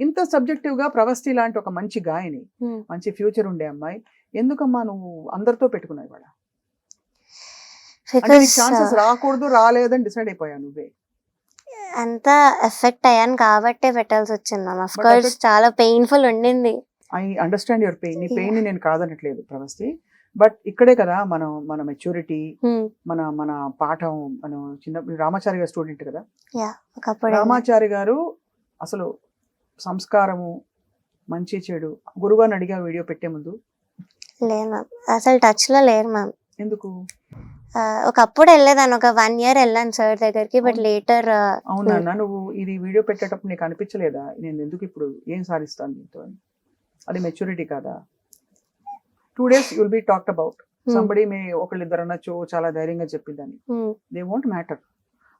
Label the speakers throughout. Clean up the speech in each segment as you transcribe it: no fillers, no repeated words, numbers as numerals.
Speaker 1: ఇంత సబ్జెక్టివ్ గా ప్రవస్తి లాంటి ఒక మంచి గాయని, మంచి ఫ్యూచర్ ఉండే అమ్మాయి ఎందుకమ్మా నువ్వు అందరితో పెట్టుకున్నావు ఇవాళ? అంటే నీకు ఛాన్సెస్ రాకూడదు, రాలేదని డిసైడ్ అయిపోయా నువ్వే?
Speaker 2: అంత ఎఫెక్ట్ అయ్యాను కాబట్టే పెట్టాల్సి వచ్చింది మ్యామ్. ఆఫ్ కోర్స్ చాలా పెయిన్ఫుల్ ఉండింది.
Speaker 1: I understand your pain. Knee pain ని నేను కాదనట్లేదు ప్రవస్తి, బట్ ఇక్కడే కదా మన మెచ్యూరిటీ, మన పాఠం. మనం చిన్న రామాచారి గారు స్టూడెంట్ కదా, రామాచారి గారు అసలు సంస్కారము, మంచి చెడు గురుగారిని అడిగా వీడియో పెట్టే ముందు?
Speaker 2: లేదు మ్యామ్, అసలు టచ్ లో లేరు మ్యామ్.
Speaker 1: ఎందుకు?
Speaker 2: ఒకప్పుడు వెళ్ళేదాన్ని, ఒక 1 year వెళ్ళాను సార్ దగ్గరికి, బట్ లేటర్.
Speaker 1: అవునా, నువ్వు ఇది వీడియో పెట్టేటప్పుడు నీకు అనిపించలేదా నేను ఎందుకు ఇప్పుడు ఏం సాధిస్తాను దీంతో అని? అది మెచ్యూరిటీ కాదా? 2 days you'll be talked about somebody, may ఒకళ్ళిద్దరు అనొచ్చు చాలా ధైర్యంగా చెప్పిందని, దే వోంట్ మ్యాటర్.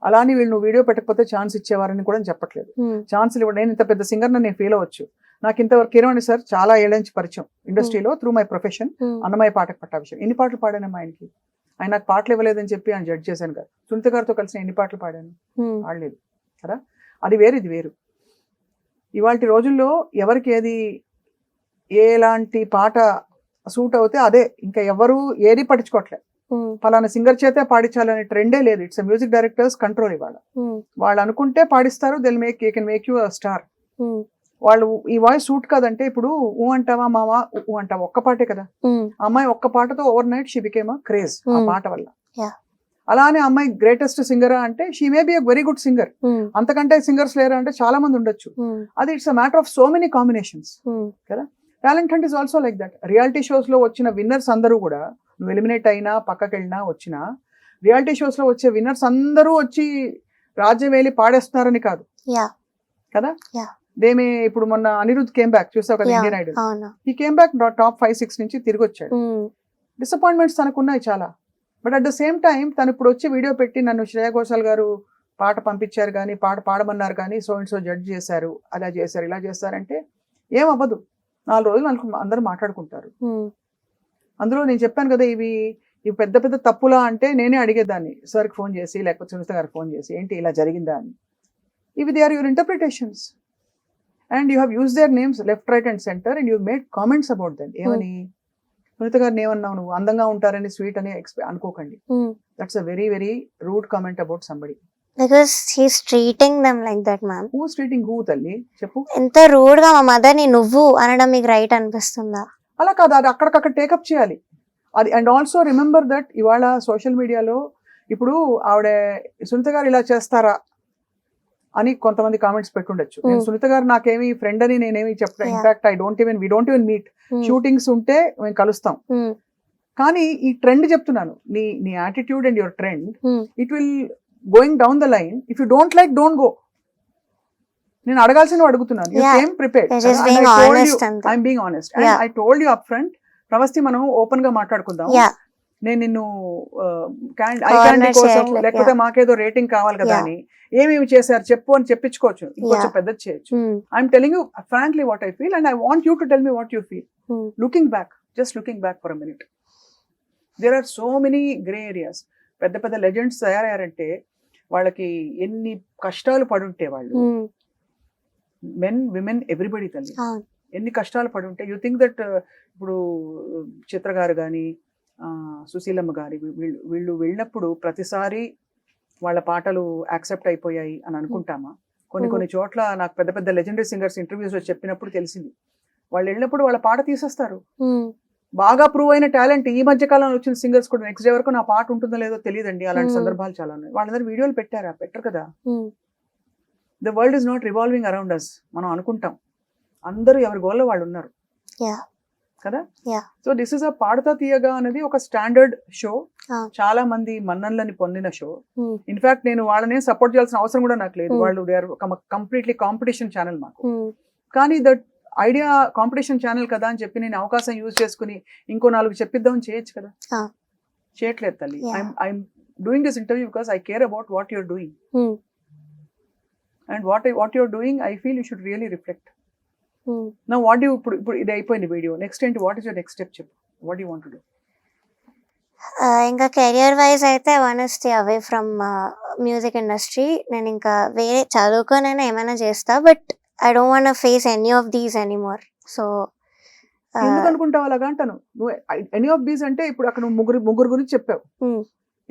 Speaker 1: అలానే వీళ్ళు నువ్వు వీడియో పెట్టకపోతే ఛాన్స్ ఇచ్చేవారని కూడా చెప్పట్లేదు. ఛాన్సులు ఇవ్వడం, నేను ఇంత పెద్ద సింగర్ నేను ఫీల్ అవ్వచ్చు. నాకు ఇంతవరకు కిరణ్ సార్ చాలా ఏళ్ళ నుంచి పరిచయం ఇండస్ట్రీలో, త్రూ మై ప్రొఫెషన్. అన్నమయ్య పాటకు పట్టాభిషేకం ఎన్ని పాటలు పాడానమ్మా ఆయనకి, ఆయన నాకు పాటలు ఇవ్వలేదని చెప్పి ఆయన జడ్జ్ చేశాను కదా. సునీత గారితో కలిసి ఎన్ని పాటలు పాడాను, పాడలేదు కదా. అది వేరు, ఇది వేరు. ఇవాళ రోజుల్లో ఎవరికి ఎలాంటి పాట సూట్ అవుతే అదే, ఇంకా ఎవరు ఏది పట్టించుకోవట్లేదు. ఫలానా సింగర్ చేతే పాడించాలనే ట్రెండే లేదు. It's music directors control. ఇవాళ వాళ్ళు అనుకుంటే పాడిస్తారు, they can make you star. వాళ్ళు ఈ వాయిస్ సూట్ కాదంటే, ఇప్పుడు ఊ అంటావా మావా, ఊ అంటావా ఒక్క పాటే కదా. అమ్మాయి ఒక్క పాటతో overnight she became a craze ఆ పాట వల్ల. అలానే అమ్మాయి గ్రేటెస్ట్ సింగరా అంటే she may be a very good singer. అంతకంటే సింగర్స్ లేరా అంటే చాలా మంది ఉండొచ్చు. అది it's a matter of so many combinations కదా. Talent hunt is also like that. Reality shows లో వచ్చిన విన్నర్స్ అందరూ కూడా, నువ్వు ఎలిమినేట్ అయినా పక్కకి వెళ్ళినా వచ్చినా, రియాలిటీ షోస్ లో వచ్చే విన్నర్స్ అందరూ వచ్చి రాజ్యం వేలి పాడేస్తున్నారని కాదు కదా. దేమే ఇప్పుడు మొన్న అనిరుద్ కేమ్ బ్యాక్ చూసావు కదా, ఇండియన్ ఐడల్. ఈ కేమ్ బ్యాక్ టాప్ 5-6 నుంచి తిరిగి వచ్చాడు. డిసప్పాయింట్మెంట్స్ తనకున్నాయి చాలా, but at the same time తను ఇప్పుడు వచ్చి వీడియో పెట్టి నన్ను శ్రేయా ఘోషాల్ గారు పాట పంపించారు కానీ, పాట పాడమన్నారు కానీ, సో అండ్ సో జడ్జ్ చేశారు, అలా చేశారు, ఇలా చేస్తారంటే ఏం అవ్వదు. 4 రోజులు అందరూ మాట్లాడుకుంటారు. అందులో నేను చెప్పాను కదా, ఇవి పెద్ద పెద్ద తప్పులా అంటే నేనే అడిగేదాన్ని సార్కి ఫోన్ చేసి, లేకపోతే సునీత గారికి ఫోన్ చేసి, ఏంటి ఇలా జరిగిందా అని. ఇవి they are your interpretations and you have use their names left, right and center and you made comments about them. ఏమని సునీత గారిని ఏమన్నావు, నువ్వు అందంగా ఉంటారని, స్వీట్ అని అనుకోకండి. That's a very very rude comment about somebody.
Speaker 2: Because he's treating them like that, ma'am.
Speaker 1: Who's treating who, తల్లి చెప్పు.
Speaker 2: ఎంత రూడ్ గా మా మదర్ ని నువ్వు అనడం మీకు రైట్ అనిపిస్తుందా?
Speaker 1: అలా కాదు, అది అక్కడికక్కడ టేకప్ చేయాలి అది. అండ్ ఆల్సో రిమెంబర్ దట్ ఇవాళ సోషల్ మీడియాలో ఇప్పుడు ఆవిడ సునీత గారు ఇలా చేస్తారా అని కొంతమంది కామెంట్స్ పెట్టుండొచ్చు. నేను సునీత గారు నాకేమి ఫ్రెండ్ అని నేనేమి చెప్తాను. In fact we don't even meet. Shootings ఉంటే మేము కలుస్తాం. కానీ ఈ ట్రెండ్ చెప్తున్నాను, నీ attitude and your trend, it will going down the line. If you don't like, don't go. నేను అడగాల్సిన అడుగుతున్నాను. You came prepared. I'm being honest. And I told you upfront, Pravasthi మనం ఓపెన్ గా మాట్లాడుకుందాం. నేను నిన్ను ఐ క్యాండీ కోసం లేకపోతే మాకేదో రేటింగ్ కావాలి కదా అని ఏమేమి చేశారు చెప్పు అని చెప్పించుకోవచ్చు, ఇంకొంచెం పెద్దది చేయొచ్చు. I'm telling you frankly what I feel and I want you to tell me what you feel. Looking back, just looking back for a minute, there are so many grey areas. పెద్ద పెద్ద legends తయారయ్యారంటే వాళ్ళకి ఎన్ని కష్టాలు పడుంటే, వాళ్ళు men women everybody తల్లి ఎన్ని కష్టాలు పడుంటే. You think that ఇప్పుడు చిత్ర గారు కానీ, సుశీలమ్మ గారి వీళ్ళు వెళ్ళినప్పుడు ప్రతిసారి వాళ్ళ పాటలు యాక్సెప్ట్ అయిపోయాయి అని అనుకుంటామా? కొన్ని చోట్ల నాకు పెద్ద పెద్ద లెజెండరీ సింగర్స్ ఇంటర్వ్యూస్ లో చెప్పినప్పుడు తెలిసింది, వాళ్ళు వెళ్ళినప్పుడు వాళ్ళ పాట తీసేస్తారు. బాగా ప్రూవ్ అయిన టాలెంట్ ఈ మధ్య కాలంలో వచ్చిన సింగర్స్ కూడా నెక్స్ట్ డే వరకు నా పాట ఉంటుందో లేదో తెలియదండి. అలాంటి సందర్భాలు చాలా ఉన్నాయి. వాళ్ళందరూ వీడియోలు పెట్టారా? పెట్టరు కదా. The world is not revolving around us. మనం అనుకుంటాం అందరూ ఎవరి గోల్లో వాళ్ళు ఉన్నారు కదా. సో దిస్ ఇస్ అ పాడతా తీయగా అనేది ఒక స్టాండర్డ్ షో, చాలా మంది మన్ననలని పొందిన షో. ఇన్ఫాక్ట్ నేను వాళ్ళనే సపోర్ట్ చేయాల్సిన అవసరం కూడా నాకు లేదు. వాళ్ళు they are completely competition channel మాకు. కానీ దట్ ఐడియా కాంపిటీషన్ ఛానల్ కదా అని చెప్పి నేను అవకాశం యూజ్ చేసుకుని ఇంకో 4 చెప్పిద్దామని చేయొచ్చు కదా. చేయట్లేదు తల్లి. I'm doing this interview because I care about what you're doing and what you're doing I feel you should really reflect. నా వాట్ యూ ఇప్పుడు ఇది అయిపోయింది వీడియో, నెక్స్ట్ ఏంటి? What is your next step? చెప్పు, what you want to do?
Speaker 2: ఇంకా career wise అయితే one is stay away from music industry. నేను ఇంకా వేరే చదువుకోనైనా ఏమైనా చేస్తా, but I don't want to face any of these anymore. So
Speaker 1: ఎందుకు అనుకుంటావు అలాగా అంటాను. నువ్వు ఎనీ ఆఫ్ దీస్ అంటే ఇప్పుడు అక్కడ నువ్వు ముగ్గురు గురించి చెప్పావు,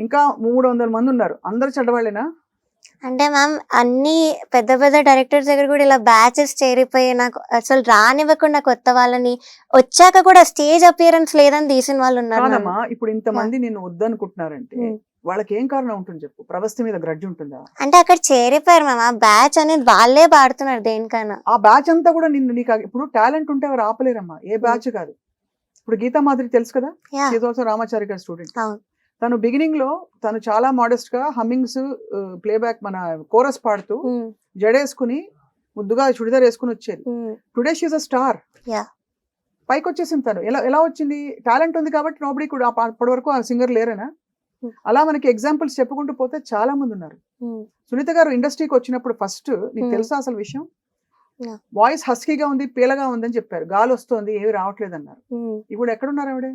Speaker 1: ఇంకా 300 మంది ఉన్నారు, అందరు చెడ్డవాళ్ళేనా?
Speaker 2: అంటే మ్యామ్ అన్ని పెద్ద పెద్ద డైరెక్టర్స్ దగ్గర కూడా ఇలా బ్యాచెస్ చేరిపోయి నాకు అసలు రానివ్వకుండా కొత్త వాళ్ళని వచ్చాక కూడా స్టేజ్ అపియరెన్స్ లేదని తీసిన వాళ్ళు ఉన్నారు ma'am.
Speaker 1: కాదమ్మా, ఇప్పుడు ఇంతమంది నిన్ను వద్దనుకుంటున్నారంటే వాళ్ళకి ఏం కారణం ఉంటుంది చెప్పు? ప్రవస్తి మీద గ్రడ్జ్ ఉంటుందా?
Speaker 2: అంటే అక్కడ చేరిపోయారు మ్యామ్, ఆ బ్యాచ్ అనేది వాళ్ళే పాడుతున్నారు దేనికైనా.
Speaker 1: ఆ బ్యాచ్ అంతా కూడా నీకు ఇప్పుడు టాలెంట్ ఉంటే ఎవరు ఆపలేరమ్మా, ఏ బ్యాచ్ కాదు. ఇప్పుడు గీతా మాధురి తెలుసు కదా,
Speaker 2: Yeah.
Speaker 1: ఈజ్ ఆల్సో రామాచారి గారి స్టూడెంట్.
Speaker 2: అవును.
Speaker 1: తను బిగినింగ్ లో తను చాలా మోడెస్ట్ గా హమ్మింగ్స్, ప్లేబ్యాక్, మన కోరస్ పాడుతూ జడేసుకుని ముద్దుగా చుడిదార్ వేసుకుని వచ్చేది. Today she a star.
Speaker 2: Yeah.
Speaker 1: పైకి వచ్చేసింది తను. ఎలా వచ్చింది? టాలెంట్ ఉంది కాబట్టి నోబడి కూడా అప్పటి వరకు ఆ సింగర్ లేరేనా? అలా మనకి ఎగ్జాంపుల్స్ చెప్పుకుంటూ పోతే చాలా మంది ఉన్నారు. సునీత గారు ఇండస్ట్రీకి వచ్చినప్పుడు ఫస్ట్ నీకు తెలుసా అసలు విషయం?
Speaker 2: Yeah.
Speaker 1: వాయిస్ హస్కీగా ఉంది, పీలగా ఉందని చెప్పారు, గాలి వస్తుంది, ఏవి రావట్లేదు అన్నారు. ఇప్పుడు ఎక్కడున్నారు ఆవిడ?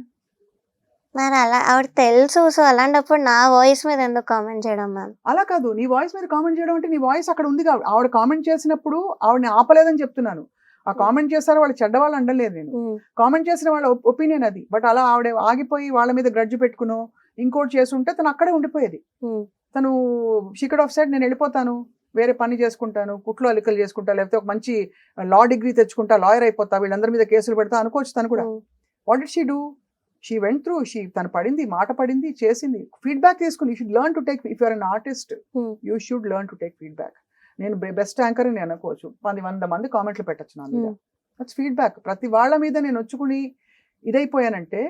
Speaker 2: మరి అలా ఆవిడ తెలుసు, సో అలాంటప్పుడు నా వాయిస్ మీద ఎందుకు కామెంట్ చేయడం మ్యామ్?
Speaker 1: అలా కాదు, నీ వాయిస్ మీద కామెంట్ చేయడం అంటే నీ వాయిస్ అక్కడ ఉంది కాబట్టి ఆవిడ కామెంట్ చేసినప్పుడు ఆవిడని ఆపలేదని చెప్తున్నాను. ఆ కామెంట్ చేశారు వాళ్ళు చెడ్డవాళ్ళు అండలేదు నేను, కామెంట్ చేసిన వాళ్ళ ఒపీనియన్ అది. బట్ అలా ఆవిడ ఆగిపోయి వాళ్ళ మీద గ్రడ్జ్ పెట్టుకునో ఇంకోటి చేస్తుంటే తను అక్కడే ఉండిపోయేది. తను షికెడ్ ఆఫ్ సైడ్, నేను వెళ్ళిపోతాను, వేరే పని చేసుకుంటాను, కుట్లు అలికలు చేసుకుంటా, లేకపోతే ఒక మంచి లా డిగ్రీ తెచ్చుకుంటా, లాయర్ అయిపోతా, వీళ్ళందరి మీద కేసులు పెడతా అనుకోవచ్చు తను కూడా. What did she do? She went through, తను పడింది, మాట పడింది, చేసింది, ఫీడ్బ్యాక్ తీసుకుని. You should learn to take, if you're an artist you should learn to take feedback. నేను బెస్ట్ యాంకర్ అని అనుకోవచ్చు, 100 మంది కామెంట్లు పెట్టచ్చు నా మీద, దట్స్ ఫీడ్బ్యాక్. ప్రతి వాళ్ళ మీద నేను వచ్చుకుని ఇదైపోయానంటే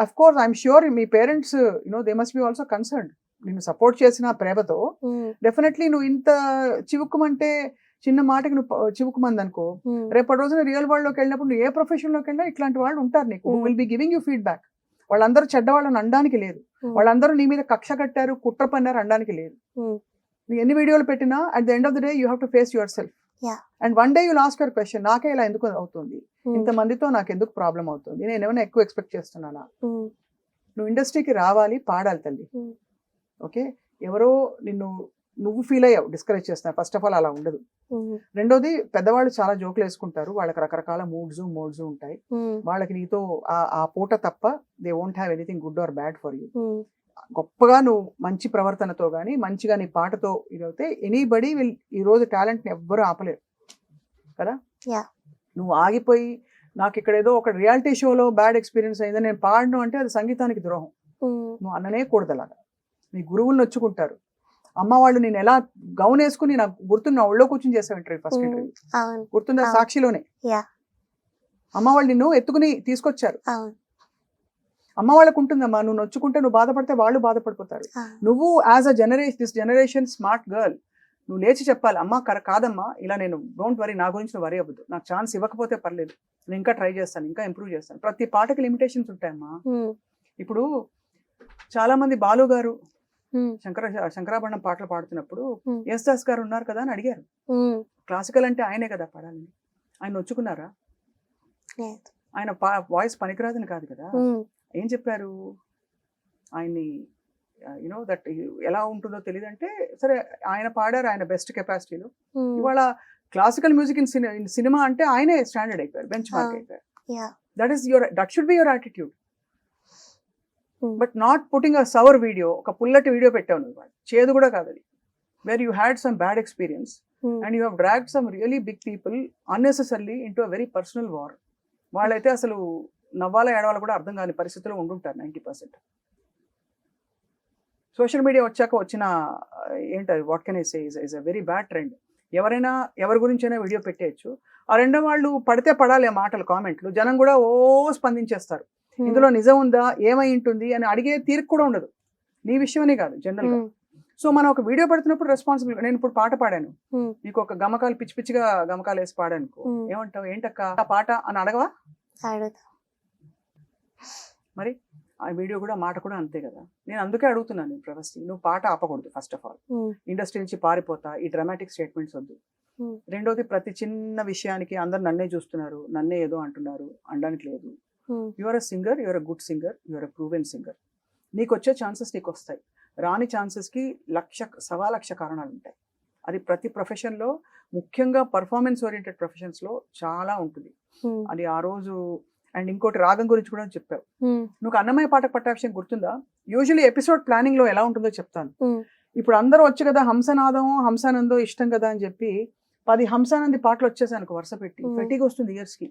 Speaker 1: అఫ్ కోర్స్ ఐఎమ్ ష్యూర్ మీ parents they must be also concerned. నిన్ను సపోర్ట్ చేసిన ప్రేమతో డెఫినెట్లీ నువ్వు ఇంత చివుక్కుమంటే, చిన్న మాటకి నువ్వు చివుకుమంది అనుకో, రేపటి రోజున రియల్ వరల్డ్ లోకి వెళ్ళినప్పుడు నువ్వు ఏ ప్రొఫెషన్ లోకి వెళ్ళినా ఇట్లాంటి వాళ్ళు ఉంటారు నీకు, will be giving you feedback. వాళ్ళందరూ చెడ్డవాళ్ళని అనడానికి లేదు, వాళ్ళందరూ నీ మీద కక్ష కట్టారు, కుట్ర పన్నారు అనడానికి లేదు. నువ్వు ఎన్ని వీడియోలు పెట్టినా at the end of the day you have to face your self. And one day you lost your question, నాకే ఇలా ఎందుకు అవుతుంది, ఇంతమందితో నాకు ఎందుకు ప్రాబ్లం అవుతుంది, నేను ఏమైనా ఎక్కువ ఎక్స్పెక్ట్ చేస్తున్నానా? నువ్వు ఇండస్ట్రీకి రావాలి, పాడాలి తల్లి. ఓకే, ఎవరో నువ్వు ఫీల్ అయ్యావు డిస్కరేజ్ చేస్తున్నా, ఫస్ట్ ఆఫ్ ఆల్ అలా ఉండదు. రెండోది, పెద్దవాళ్ళు చాలా జోకులు వేసుకుంటారు, వాళ్ళకి రకరకాల మోడ్స్ ఉంటాయి, వాళ్ళకి నీతో ఆ పూట తప్ప they won't have anything good or bad for you. గొప్పగా నువ్వు మంచి ప్రవర్తనతో కానీ మంచిగా నీ పాటతో ఇదైతే ఎనీబడి విల్, ఈ రోజు టాలెంట్ ని ఎవ్వరూ ఆపలేరు కదా. నువ్వు ఆగిపోయి నాకు ఇక్కడ ఏదో ఒక రియాలిటీ షోలో బ్యాడ్ ఎక్స్పీరియన్స్ అయిందని నేను పాడను అంటే అది సంగీతానికి ద్రోహం. నువ్వు అననే కూడదు అలాగా. నీ గురువులు నొచ్చుకుంటారు. అమ్మ వాళ్ళు నేను ఎలా గౌన్ వేసుకుని, నాకు గుర్తున్న ఒళ్ళో కూర్చొని చేసావు ఇంటర్వ్యూ, ఫస్ట్ ఇంటర్వ్యూ గుర్తుందా? సాక్షిలోనే అమ్మ వాళ్ళు నిన్ను ఎత్తుకుని తీసుకొచ్చారు. అమ్మ వాళ్ళకు ఉంటుందమ్మా, నువ్వు నొచ్చుకుంటే, నువ్వు బాధపడితే వాళ్ళు బాధపడిపోతారు. నువ్వు as a this generation smart girl నువ్వు లేచి చెప్పాలి, అమ్మ కాదమ్మా ఇలా నేను, డోంట్ వరీ, నా గురించి నువ్వు వరీ అవ్వద్దు, నాకు ఛాన్స్ ఇవ్వకపోతే పర్లేదు, నేను ఇంకా ట్రై చేస్తాను, ఇంకా ఇంప్రూవ్ చేస్తాను. ప్రతి పాటకి లిమిటేషన్స్ ఉంటాయమ్మా. ఇప్పుడు చాలా మంది బాలు గారు శంకరాభరణం పాటలు పాడుతున్నప్పుడు ఎస్ దాస్ గారు ఉన్నారు కదా అని అడిగారు, క్లాసికల్ అంటే ఆయనే కదా పాడాలని. ఆయన నొచ్చుకున్నారా? ఆయన వాయిస్ పనికిరాదని కాదు కదా. ఏం చెప్పారు ఆయన్ని, దట్ ఎలా ఉంటుందో తెలియదు అంటే, సరే ఆయన పాడారు ఆయన బెస్ట్ కెపాసిటీలో. ఇవాళ క్లాసికల్ మ్యూజిక్ ఇన్ సినిమా అంటే ఆయనే స్టాండర్డ్ అయిపోయారు, బెంచ్ మార్క్ అయిపోయారు. That should be your attitude. But not putting a sour video, ఒక పుల్లటి వీడియో పెట్టావు నువ్వు, చేదు కూడా కాదు అది, where you had some bad experience and you have dragged some really big people unnecessarily into a very personal war. వాళ్ళైతే అసలు నవ్వాల ఏడవాళ్ళు కూడా అర్థం కాని పరిస్థితుల్లో ఉండుంటారు 90%. సోషల్ మీడియా వచ్చాక వచ్చిన ఏంటది, what can I say, is a very bad trend. ఎవరైనా ఎవరి గురించైనా వీడియో పెట్టేయచ్చు, ఆ రెండో వాళ్ళు పడితే పడాలి ఆ మాటలు, కామెంట్లు, జనం కూడా స్పందించేస్తారు. ఇందులో నిజం ఉందా, ఏమై ఉంటుంది అని అడిగే తీరిక కూడా ఉండదు, నీ విషయమనే కాదు జనరల్గా. సో మనం ఒక వీడియో పెడుతున్నప్పుడు రెస్పాన్సిబుల్. నేను ఇప్పుడు పాట పాడాను, నీకు ఒక గమకాలు పిచ్చి పిచ్చిగా గమకాలు వేసి పాడాను, ఏమంటావు, ఏంటక్క ఆ పాట అని అడగవా? మరి ఆ వీడియో కూడా మాట కూడా అంతే కదా. నేను అందుకే అడుగుతున్నాను ప్రవస్తి, నువ్వు పాట ఆపకూడదు. ఫస్ట్ ఆఫ్ ఆల్ ఇండస్ట్రీ నుంచి పారిపోతా, ఈ డ్రామాటిక్ స్టేట్మెంట్స్ వద్దు. రెండోది, ప్రతి చిన్న విషయానికి అందరు నన్నే చూస్తున్నారు, నన్నే ఏదో అంటున్నారు అనడానికి లేదు. Your a singer, your a good singer, your a proven singer. నీకు వచ్చే ఛాన్సెస్ నీకు వస్తాయి, రాని ఛాన్సెస్కి 1,00,000 కారణాలు ఉంటాయి. అది ప్రతి ప్రొఫెషన్లో, ముఖ్యంగా పర్ఫార్మెన్స్ ఓరియంటెడ్ ప్రొఫెషన్స్లో చాలా ఉంటుంది అది ఆ రోజు. అండ్ ఇంకోటి రాగం గురించి కూడా చెప్పావు. నువ్వు అన్నమయ్య పాటకు పట్టాభిషేకం గుర్తుందా? యూజువల్లీ ఎపిసోడ్ ప్లానింగ్లో ఎలా ఉంటుందో చెప్తాను. ఇప్పుడు అందరూ వచ్చి కదా హంసనాదం హంసానందో ఇష్టం కదా అని చెప్పి 10 హంసానంది పాటలు వచ్చేసాను వరుస పెట్టి, ఫెటీగా వస్తుంది ఇయర్స్కి.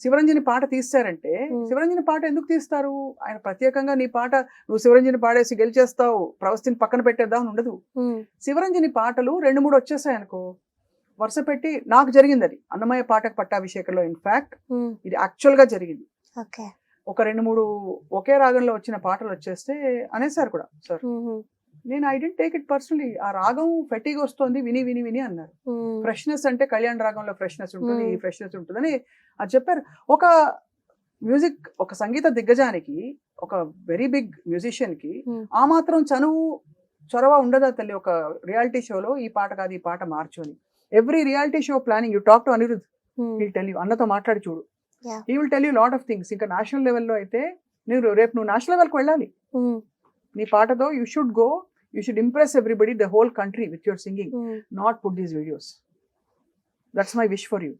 Speaker 1: శివరంజని పాట తీస్తారంటే శివరంజని పాట ఎందుకు తీస్తారు? ఆయన ప్రత్యేకంగా నీ పాట నువ్వు శివరంజని పాడేసి గెలిచేస్తావు, ప్రవస్తిని పక్కన పెట్టేద్దాం అని ఉండదు. శివరంజని పాటలు 2-3 వచ్చేసాయి అనుకో వరుస పెట్టి. నాకు జరిగింది అది అన్నమయ్య పాటకు పట్టాభిషేకంలో. ఇన్ఫాక్ట్ ఇది యాక్చువల్ గా జరిగింది. ఒక 2-3 ఒకే రాగంలో వచ్చిన పాటలు వచ్చేస్తే అనేసారు కూడా సార్. నేను I didn't take it personally. ఆ రాగం ఫెటీగా వస్తుంది, విని విని విని అన్నారు. ఫ్రెష్నెస్ అంటే కళ్యాణ రాగంలో ఫ్రెష్నెస్ ఉంటుంది, ఈ ఫ్రెష్నెస్ ఉంటుందని అది చెప్పారు. ఒక మ్యూజిక్, ఒక సంగీత దిగ్గజానికి, ఒక వెరీ బిగ్ మ్యూజిషియన్ కి ఆ మాత్రం చొరవ ఉండదా తల్లి? ఒక రియాలిటీ షోలో ఈ పాట కాదు ఈ పాట మార్చు అని. Every reality show planning you talk to Anirudh, heal tell you. అన్నతో మాట్లాడి చూడు, he will tell you lot of things. ఇంకా నేషనల్ లెవెల్లో అయితే రేపు నువ్వు నేషనల్ లెవెల్కి వెళ్ళాలి నీ పాటతో. You should go, you should impress everybody, the whole country with your singing, not put these videos. That's my wish for you.